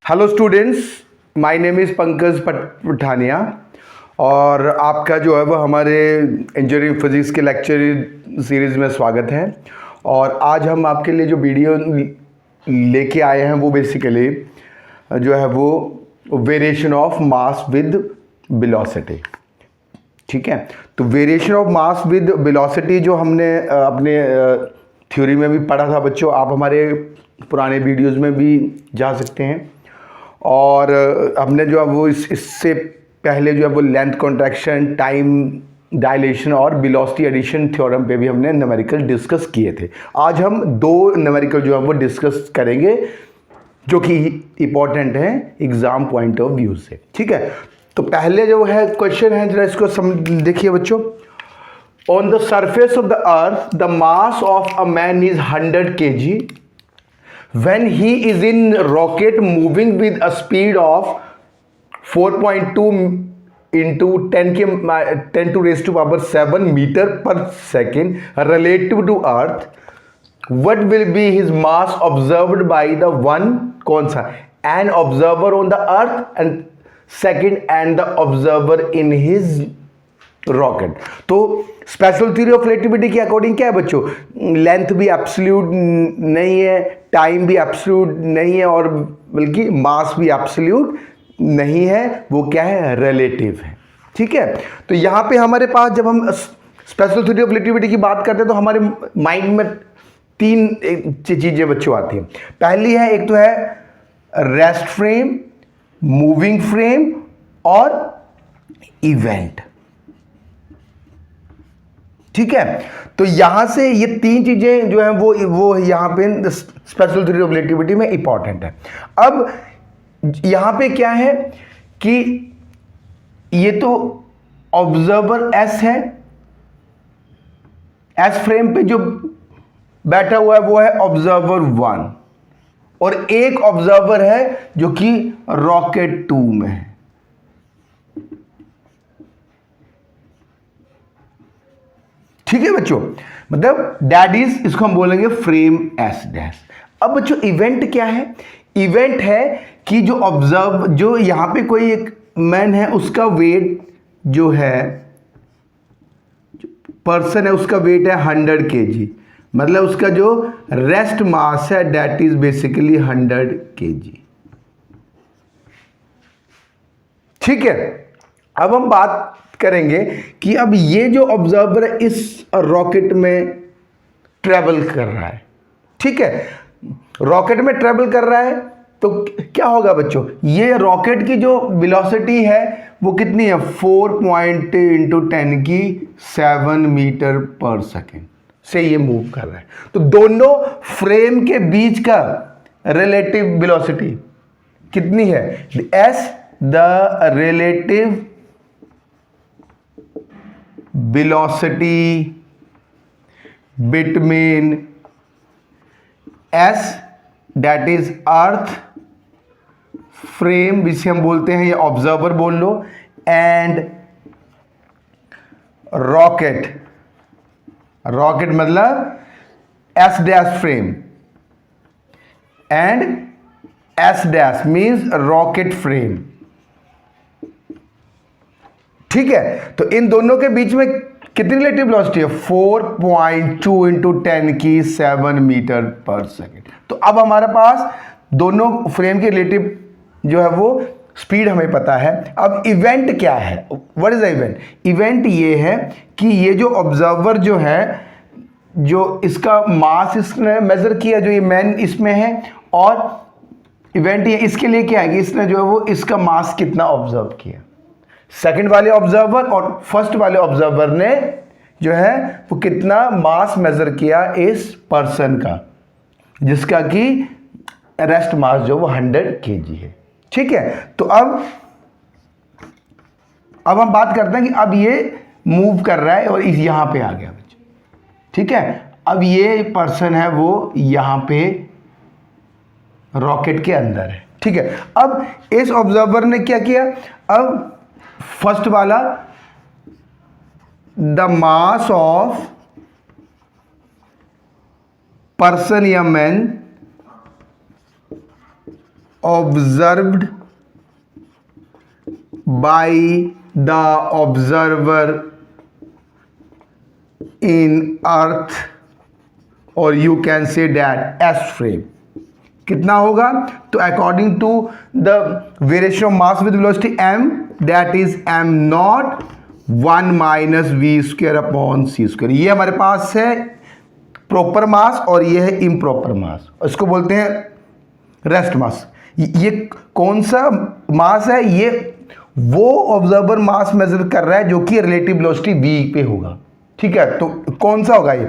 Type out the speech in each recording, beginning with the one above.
Hello students, my name is Pankaj Pathania और आपका जो है वो हमारे इंजीनियरिंग फिजिक्स के लेक्चर सीरीज़ में स्वागत है। और आज हम आपके लिए जो वीडियो लेके आए हैं वो बेसिकली जो है वो variation of mass with velocity. ठीक है, तो variation of mass with velocity जो हमने अपने थ्योरी में भी पढ़ा था बच्चों, आप हमारे पुराने वीडियोज़ में भी जा सकते हैं। और हमने जो है वो इससे पहले जो है वो लेंथ कॉन्ट्रैक्शन, टाइम डायलेशन और वेलोसिटी एडिशन थ्योरम पे भी हमने न्यूमेरिकल डिस्कस किए थे। आज हम दो न्यूमेरिकल जो है वो डिस्कस करेंगे जो कि इंपॉर्टेंट है एग्जाम पॉइंट ऑफ व्यू से। ठीक है, तो पहले जो है क्वेश्चन है, जरा इसको देखिए बच्चों। On the surface of the earth the mass of a man is 100 kg when he is in rocket moving with a speed of 4.2 into 10 to raise to power 7 meter per second relative to earth, what will be his mass observed by the one, कौन सा, an observer on the earth and second and the observer in his rocket. तो special theory of relativity के according क्या है बच्चों, length भी absolute नहीं है, टाइम भी एब्सोल्यूट नहीं है और बल्कि मास भी एब्सोल्यूट नहीं है, वो क्या है, रिलेटिव है। ठीक है, तो यहाँ पे हमारे पास जब हम स्पेशल थ्योरी ऑफ रिलेटिविटी की बात करते हैं तो हमारे माइंड में तीन चीजें बच्चों आती हैं। पहली है, एक तो है रेस्ट फ्रेम, मूविंग फ्रेम और इवेंट। ठीक है, तो यहां से ये तीन चीजें जो है वो यहां पे स्पेशल थ्योरी ऑफ रिलेटिविटी में इंपॉर्टेंट है। अब यहां पे क्या है कि ये तो ऑब्जर्वर एस है, एस फ्रेम पे जो बैठा हुआ है वो है ऑब्जर्वर 1 और एक ऑब्जर्वर है जो कि रॉकेट 2 में है। ठीक है बच्चों, मतलब दैट इज, इसको हम बोलेंगे फ्रेम एस डैश। अब बच्चों इवेंट क्या है? इवेंट है कि जो ऑब्जर्व, जो यहां पे कोई एक मैन है, उसका वेट जो है, पर्सन है, उसका वेट है 100 kg, मतलब उसका जो रेस्ट मास है दैट इज बेसिकली 100 kg। ठीक है, अब हम बात करेंगे कि अब ये जो ऑब्जर्वर है इस रॉकेट में ट्रेवल कर रहा है। ठीक है, रॉकेट में ट्रेवल कर रहा है तो क्या होगा बच्चों, ये रॉकेट की जो वेलोसिटी है वो कितनी है, 4.10 मीटर पर सेकेंड से ये मूव कर रहा है। तो दोनों फ्रेम के बीच का रिलेटिव वेलोसिटी कितनी है, S the relative velocity between S that is earth frame, जिसे हम बोलते हैं, ये ऑब्जर्वर बोल लो, एंड रॉकेट, रॉकेट मतलब S dash frame and S dash means rocket frame. ठीक है, तो इन दोनों के बीच में कितनी रिलेटिव वेलोसिटी है, 4.2 इंटू 10⁷ मीटर पर सेकेंड। तो अब हमारे पास दोनों फ्रेम के रिलेटिव जो है वो स्पीड हमें पता है। अब इवेंट क्या है, what is the event? Event ये है कि ये जो ऑब्जर्वर जो है, जो इसका मास इसने मेजर किया, जो ये मैन इसमें है, और इवेंट ये इसके लिए क्या है कि इसने जो है वो इसका मास कितना ऑब्जर्व किया। सेकंड वाले ऑब्जर्वर और फर्स्ट वाले ऑब्जर्वर ने जो है वो कितना मास मेजर किया इस पर्सन का, जिसका कि रेस्ट मास जो वो 100 kg है। ठीक है, तो अब हम बात करते हैं कि अब ये मूव कर रहा है और इस यहां पे आ गया बच्चे। ठीक है, अब ये पर्सन है वो यहां पे रॉकेट के अंदर है। ठीक है, अब इस ऑब्जर्वर ने क्या किया, अब फर्स्ट वाला, द मास ऑफ पर्सन या man observed by the observer in earth, or you can say that S frame. कितना होगा? तो according to the variation of mass with velocity m, that is m not 1 minus v square upon c square. ये हमारे पास है proper मास और ये है improper मास, इसको बोलते हैं रेस्ट मास. ये कौन सा मास है? ये वो ऑब्जर्वर मास मेजर कर रहा है जो कि रिलेटिव वेलोसिटी v पे होगा. ठीक है, तो कौन सा होगा ये?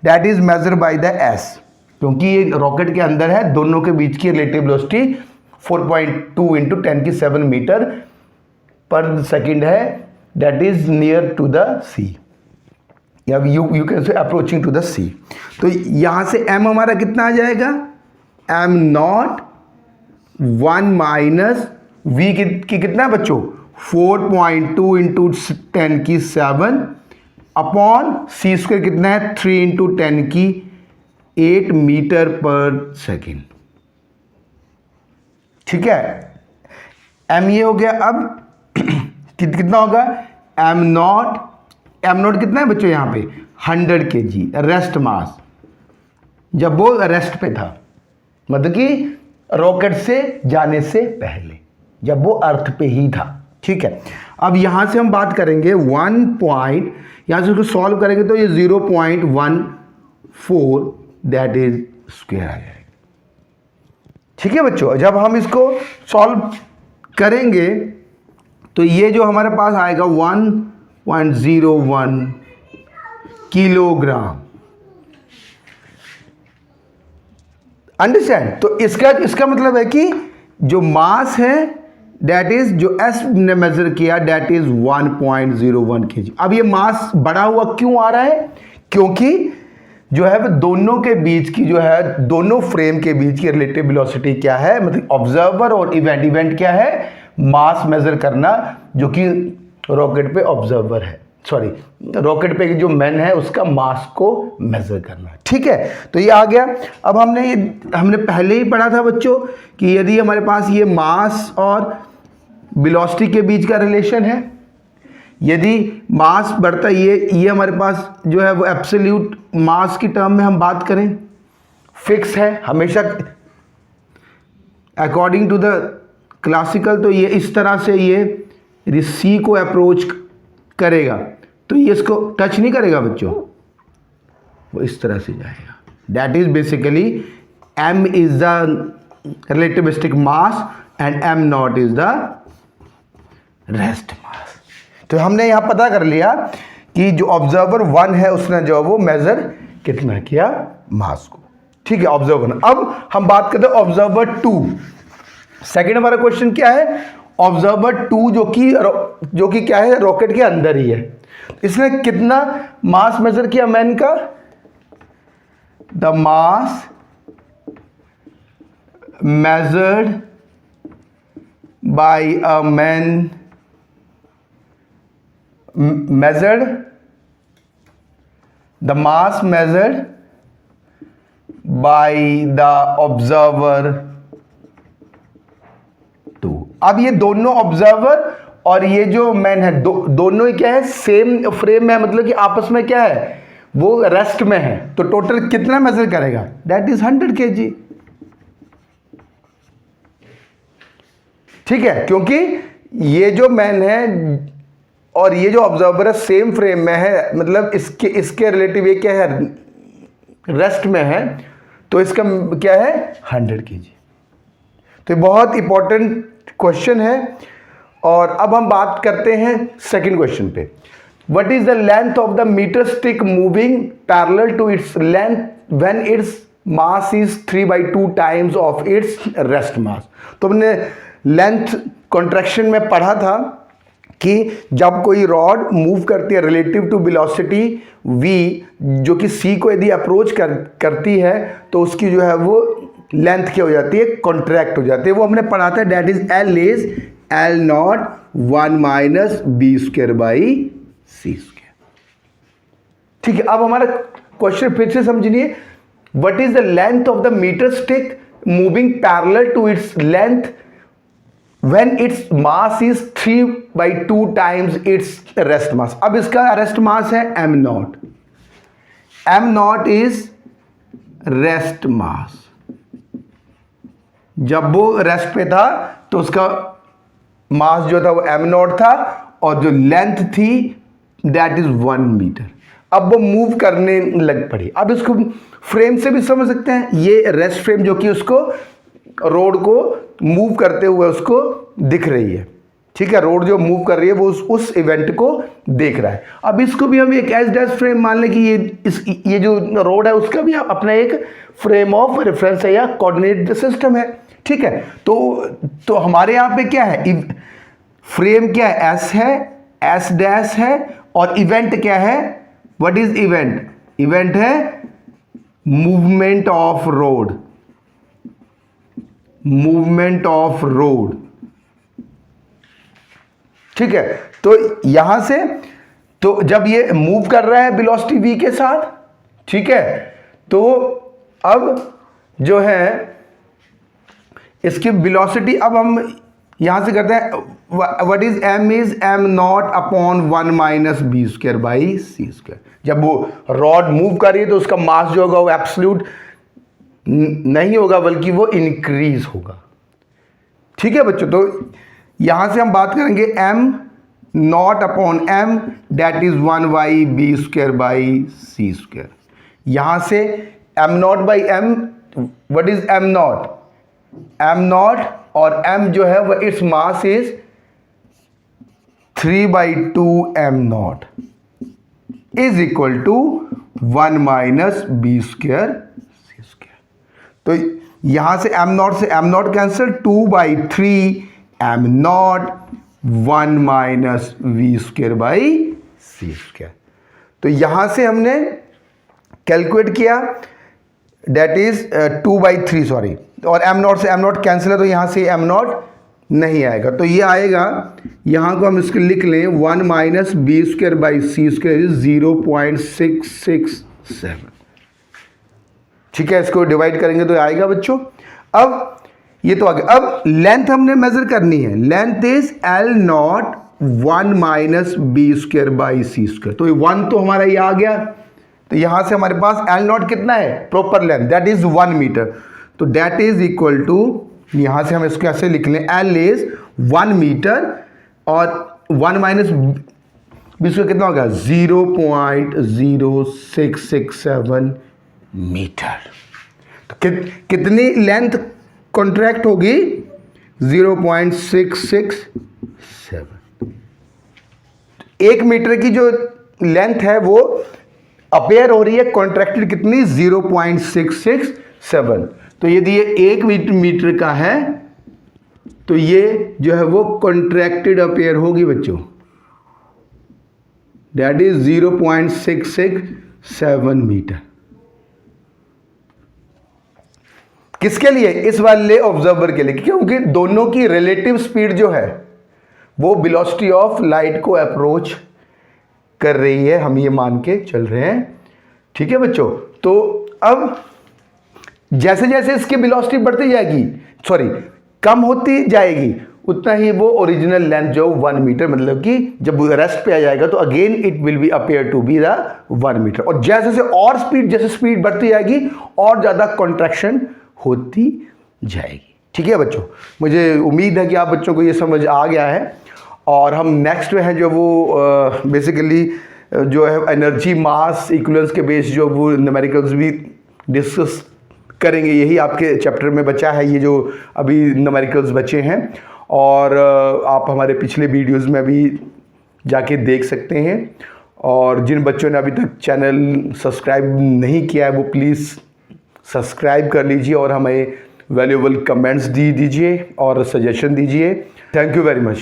That is measure by the s, क्योंकि ये रॉकेट के अंदर है. दोनों के बीच की relative velocity 4.2 into 10⁷ metre per second है. That is near to the C, या you can say approaching to the C. तो यहां से m हमारा कितना आ जाएगा? m नॉट 1 माइनस v की कितना बच्चों? 4.2 इंटू 10⁷ अपॉन सी स्क्वायर कितना है? 3 इंटू 10⁸ मीटर पर सेकेंड. ठीक है, m ये हो गया. अब कितना होगा? m नॉट कितना है बच्चों यहाँ पे? 100 kg रेस्ट मास, जब वो रेस्ट पे था, मतलब कि रॉकेट से जाने से पहले, जब वो अर्थ पे ही था. ठीक है, अब यहां से हम बात करेंगे 1 यहां से उसको सॉल्व करेंगे तो ये 0.14 दैट इज स्क्वायर आ जाएगा. ठीक है बच्चों, जब हम इसको सॉल्व करेंगे तो ये जो हमारे पास आएगा 1.01 किलोग्राम. अंडरस्टैंड? तो इसका मतलब है कि जो मास है दैट इज, जो एस ने मेजर किया दैट इज 1.01 kg. अब ये मास बढ़ा हुआ क्यों आ रहा है? क्योंकि जो है वो दोनों के बीच की जो है, दोनों फ्रेम के बीच की रिलेटिव वेलोसिटी क्या है, मतलब ऑब्जर्वर और इवेंट क्या है? मास मेजर करना, जो कि रॉकेट पे ऑब्जर्वर है, सॉरी रॉकेट पे जो मैन है उसका मास को मेजर करना. ठीक है, तो ये आ गया. अब हमने पहले ही पढ़ा था बच्चों कि यदि हमारे पास ये मास और वेलोसिटी के बीच का रिलेशन है, यदि मास बढ़ता है, ये हमारे पास जो है वो एब्सोल्यूट मास की टर्म में हम बात करें, फिक्स है हमेशा अकॉर्डिंग टू द क्लासिकल. तो ये इस तरह से ये सी को अप्रोच करेगा तो ये इसको टच नहीं करेगा बच्चों, वो इस तरह से जाएगा. That is basically m is the relativistic mass and m not is the rest mass. तो हमने यहां पता कर लिया कि जो ऑब्जर्वर 1 है उसने जो वो मेजर कितना किया? मास को. ठीक है, ऑब्जर्वर. अब हम बात करते हैं ऑब्जर्वर 2. सेकेंड हमारा क्वेश्चन क्या है? ऑब्जर्वर 2 जो कि क्या है? रॉकेट के अंदर ही है. इसने कितना मास मेजर किया मैन का? The mass measured by a man measured the mass measured by the observer 2. अब ये दोनों ऑब्जर्वर और ये जो मैन है दोनों ही क्या है? सेम फ्रेम में, मतलब कि आपस में क्या है? वो रेस्ट में है. तो टोटल कितना मेजर करेगा? That is 100 kg. ठीक है, क्योंकि ये जो मैन है और ये जो ऑब्जर्वर है सेम फ्रेम में है, मतलब इसके रिलेटिव ये क्या है? रेस्ट में है, तो इसका क्या है? 100 kg. तो बहुत इंपॉर्टेंट क्वेश्चन है. और अब हम बात करते हैं सेकंड क्वेश्चन पे. What is the length of the metre stick moving parallel to its length when its mass is 3/2 times of its rest mass. तो हमने लेंथ कॉन्ट्रैक्शन में पढ़ा था कि जब कोई रॉड मूव करती है रिलेटिव टू वेलोसिटी v, जो कि c को यदि अप्रोच करती है तो उसकी जो है वो लेंथ क्या हो जाती है? कॉन्ट्रैक्ट हो जाती है. वो हमने पढ़ा था that is L is L not 1 minus b square by c square. ठीक है, अब हमारा क्वेश्चन फिर से समझिए. What is the length of the metre stick moving parallel to its length when its mass is 3/2 times its rest mass. अब इसका rest mass है m not. m not is rest mass. जब वो rest पे था तो उसका मास जो था वो m नॉट था और जो लेंथ थी दैट इज 1 मीटर. अब वो मूव करने लग पड़ी. अब इसको फ्रेम से भी समझ सकते हैं. ये रेस्ट फ्रेम जो कि उसको रोड को मूव करते हुए उसको दिख रही है. ठीक है, रोड जो मूव कर रही है वो उस इवेंट को देख रहा है. अब इसको भी हम एक एज डैश फ्रेम मान लें कि ये जो रोड है उसका भी अपना एक फ्रेम ऑफ रेफरेंस है या कोऑर्डिनेट सिस्टम है. ठीक है, तो हमारे यहाँ पे क्या है, फ्रेम क्या है, एस है, एस डैश है, और इवेंट क्या है, व्हाट इज इवेंट? इवेंट है movement of road. Movement of road. ठीक है, तो यहां से तो जब ये मूव कर रहा है वेलोसिटी v के साथ, ठीक है, तो अब जो है इसकी वेलोसिटी अब हम यहां से करते हैं what is m is m not upon 1 minus b square by c square. जब वो रॉड मूव कर रही है तो उसका मास जो होगा वो एब्सोल्यूट नहीं होगा बल्कि वो इंक्रीज होगा. ठीक है बच्चों, तो यहां से हम बात करेंगे m not upon m that is 1 by b square by c square. यहां से m not by m, what is m not? m not और m जो है वह its mass is 3/2 m not is equal to 1 minus b square c square. तो यहां से m not से m not cancel, 2/3 m not 1 minus v square by c square. तो यहां से हमने कैलकुलेट किया दैट इज 2/3 सॉरी, और m नॉट से m नॉट कैंसिल है तो यहां से m नॉट नहीं आएगा. तो ये आएगा, यहां को हम इसको लिख लें 1 minus b square by c square is 0.667. ठीक है, इसको डिवाइड करेंगे तो आएगा बच्चों. अब ये तो आ गया. अब लेंथ हमने मेजर करनी है. Length is L not 1 minus b square by c square. तो 1 तो हमारा ये आ गया. तो यहां से हमारे पास एल नॉट कितना है, proper length, that is 1 metre. तो दैट इज इक्वल टू, यहां से हम इसको ऐसे लिख लें, एल इज 1 मीटर और 1 माइनस बी स्क्वायर कितना होगा, 0.0667 मीटर. तो कितनी लेंथ कॉन्ट्रैक्ट होगी, 0.667. 1 मीटर की जो लेंथ है वो अपेयर हो रही है, कॉन्ट्रैक्टेड कितनी, 0.667. तो यदि ये 1 मीटर का है तो ये जो है वो कॉन्ट्रैक्टेड अपेयर होगी बच्चों, दैट इज 0.667 मीटर. किसके लिए, इस वाले ऑब्जर्वर के लिए, क्योंकि दोनों की रिलेटिव स्पीड जो है वो वेलोसिटी ऑफ लाइट को अप्रोच कर रही है, हम ये मान के चल रहे हैं. ठीक है बच्चों, तो अब जैसे जैसे इसकी वेलोसिटी बढ़ती जाएगी, सॉरी कम होती जाएगी, उतना ही वो ओरिजिनल लेंथ जो 1 मीटर, मतलब कि जब रेस्ट पे आ जाएगा तो again it will be appear to be the 1 metre. और जैसे जैसे और स्पीड, जैसे स्पीड बढ़ती जाएगी और ज़्यादा कॉन्ट्रैक्शन होती जाएगी. ठीक है बच्चों, मुझे उम्मीद है कि आप बच्चों को ये समझ आ गया है. और हम नेक्स्ट में हैं जो वो बेसिकली जो है एनर्जी मास इक्विवेलेंस के बेस जो वो न्यूमेरिकल्स भी डिस्कस करेंगे. यही आपके चैप्टर में बचा है, ये जो अभी न्यूमेरिकल्स बचे हैं. और आप हमारे पिछले वीडियोस में भी जाके देख सकते हैं. और जिन बच्चों ने अभी तक चैनल सब्सक्राइब नहीं किया है वो प्लीज़ सब्सक्राइब कर लीजिए और हमें वैल्यूएबल कमेंट्स दीजिए और सजेशन दीजिए. Thank you very much.